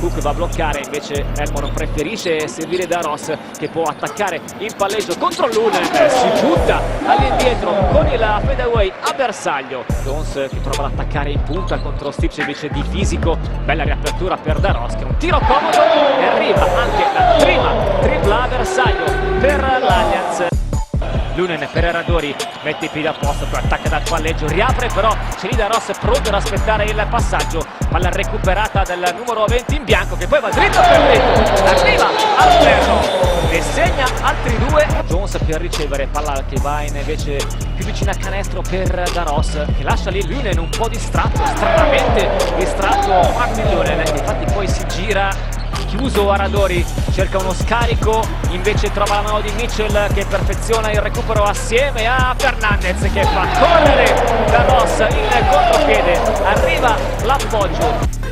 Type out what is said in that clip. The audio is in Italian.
Cook va a bloccare, invece Elmore preferisce servire da Ross, che può attaccare in palleggio contro Lunen, si butta all'indietro con il fadeaway a bersaglio. Jones che prova ad attaccare in punta contro Stipcevic di fisico, bella riapertura per Daros, che è un tiro comodo e arriva anche la prima tripla a bersaglio per l'Allianz. Lunen per Radori mette i piedi a posto, poi attacca dal palleggio, riapre però c'è lì da Ross pronto ad aspettare il passaggio, palla recuperata dal numero 20 in bianco che poi va dritto per dentro, arriva al ferro e segna altri due. Jones per ricevere, palla che va invece più vicina a canestro per Daros, che lascia lì Lunen un po' distratto, stranamente distratto Martin Lunen, che infatti poi si gira chiuso a Radori, cerca uno scarico, invece trova la mano di Mitchell che perfeziona il recupero assieme a Fernandez, che fa correre da Ross in contropiede, arriva l'appoggio.